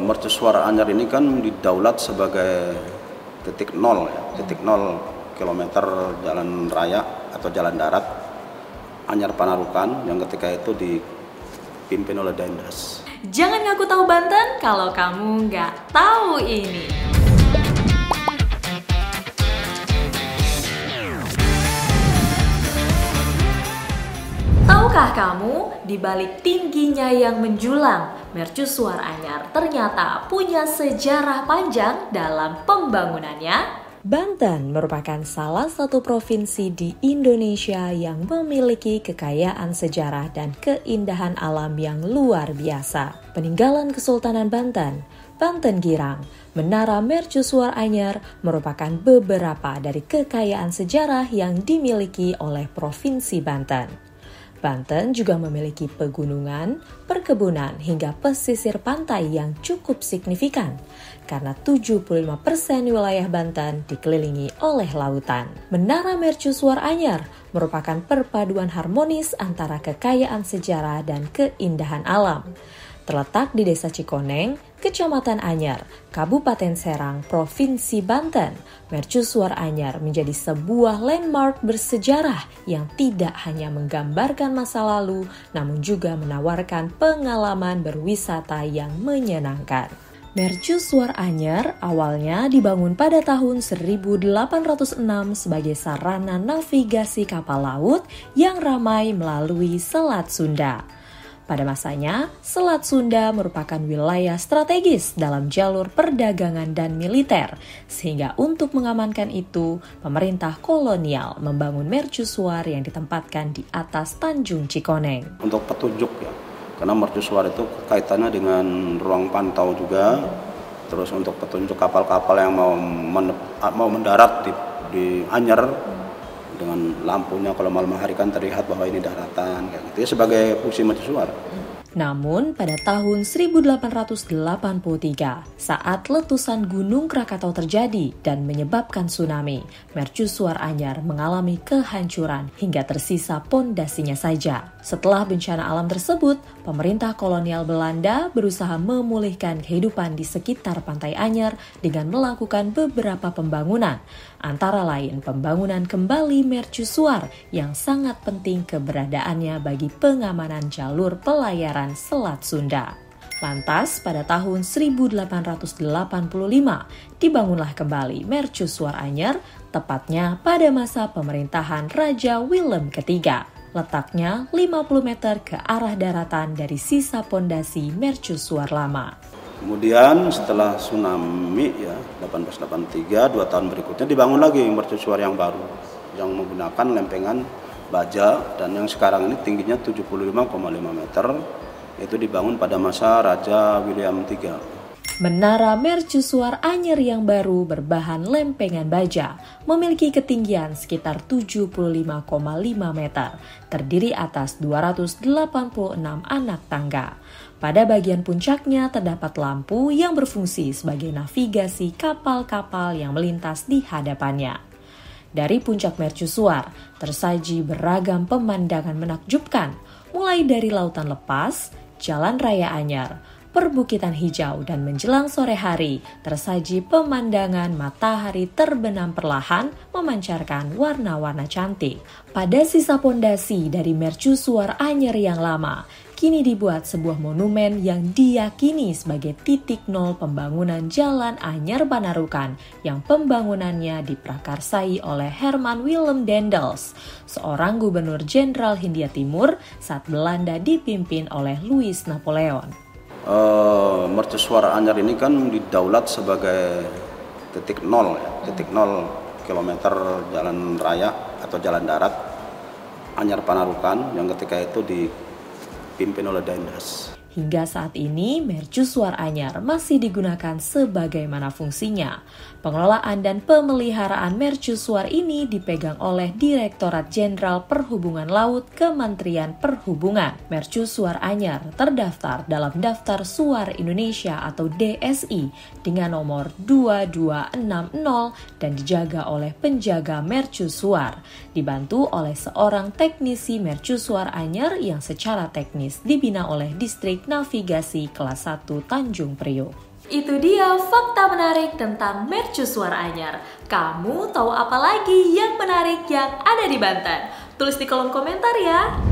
Mercusuar Anyar ini kan didaulat sebagai titik nol kilometer jalan raya atau jalan darat Anyar Panarukan yang ketika itu dipimpin oleh Dendas. Jangan ngaku tahu Banten kalau kamu nggak tahu ini. Tahukah kamu, di balik tingginya yang menjulang, Mercusuar Anyar ternyata punya sejarah panjang dalam pembangunannya? Banten merupakan salah satu provinsi di Indonesia yang memiliki kekayaan sejarah dan keindahan alam yang luar biasa. Peninggalan Kesultanan Banten, Banten Girang, Menara Mercusuar Anyar merupakan beberapa dari kekayaan sejarah yang dimiliki oleh Provinsi Banten. Banten juga memiliki pegunungan, perkebunan hingga pesisir pantai yang cukup signifikan karena 75% wilayah Banten dikelilingi oleh lautan. Menara Mercusuar Anyar merupakan perpaduan harmonis antara kekayaan sejarah dan keindahan alam. Terletak di Desa Cikoneng, Kecamatan Anyar, Kabupaten Serang, Provinsi Banten, Mercusuar Anyar menjadi sebuah landmark bersejarah yang tidak hanya menggambarkan masa lalu, namun juga menawarkan pengalaman berwisata yang menyenangkan. Mercusuar Anyar awalnya dibangun pada tahun 1806 sebagai sarana navigasi kapal laut yang ramai melalui Selat Sunda. Pada masanya, Selat Sunda merupakan wilayah strategis dalam jalur perdagangan dan militer, sehingga untuk mengamankan itu, pemerintah kolonial membangun mercusuar yang ditempatkan di atas Tanjung Cikoneng. Untuk petunjuk ya, karena mercusuar itu kaitannya dengan ruang pantau juga, terus untuk petunjuk kapal-kapal yang mau mendarat di Anyar, dengan lampunya kalau malam hari kan terlihat bahwa ini daratan kayak gitu ya, sebagai fungsi mercusuar. Namun pada tahun 1883 saat letusan Gunung Krakatau terjadi dan menyebabkan tsunami, Mercusuar Anyar mengalami kehancuran hingga tersisa pondasinya saja. Setelah bencana alam tersebut, pemerintah kolonial Belanda berusaha memulihkan kehidupan di sekitar Pantai Anyar dengan melakukan beberapa pembangunan, antara lain pembangunan kembali mercusuar yang sangat penting keberadaannya bagi pengamanan jalur pelayaran Selat Sunda. Lantas, pada tahun 1885 dibangunlah kembali Mercusuar Anyar, tepatnya pada masa pemerintahan Raja Willem III. Letaknya 50 meter ke arah daratan dari sisa pondasi mercusuar lama. Kemudian setelah tsunami ya 1883, 2 tahun berikutnya dibangun lagi mercusuar yang baru yang menggunakan lempengan baja dan yang sekarang ini tingginya 75,5 meter, itu dibangun pada masa Raja William III. Menara Mercusuar Anyar yang baru berbahan lempengan baja memiliki ketinggian sekitar 75,5 meter, terdiri atas 286 anak tangga. Pada bagian puncaknya terdapat lampu yang berfungsi sebagai navigasi kapal-kapal yang melintas di hadapannya. Dari puncak mercusuar tersaji beragam pemandangan menakjubkan, mulai dari lautan lepas, jalan raya Anyar, perbukitan hijau, dan menjelang sore hari tersaji pemandangan matahari terbenam perlahan memancarkan warna-warna cantik. Pada sisa pondasi dari Mercusuar Anyar yang lama, kini dibuat sebuah monumen yang diyakini sebagai titik nol pembangunan Jalan Anyar Panarukan yang pembangunannya diprakarsai oleh Herman Willem Daendels, seorang gubernur jenderal Hindia Timur saat Belanda dipimpin oleh Louis Napoleon. Mercusuar Anyar ini kan didaulat sebagai titik nol kilometer jalan raya atau jalan darat Anyar Panarukan yang ketika itu dipimpin oleh Dendas. Hingga saat ini, Mercusuar Anyar masih digunakan sebagaimana fungsinya. Pengelolaan dan pemeliharaan mercusuar ini dipegang oleh Direktorat Jenderal Perhubungan Laut Kementerian Perhubungan. Mercusuar Anyar terdaftar dalam Daftar Suar Indonesia atau DSI dengan nomor 2260 dan dijaga oleh penjaga mercusuar, dibantu oleh seorang teknisi mercusuar Anyar yang secara teknis dibina oleh Distrik navigasi kelas 1 Tanjung Priok. Itu dia fakta menarik tentang Mercusuar Anyar. Kamu tahu apa lagi yang menarik yang ada di Banten? Tulis di kolom komentar ya.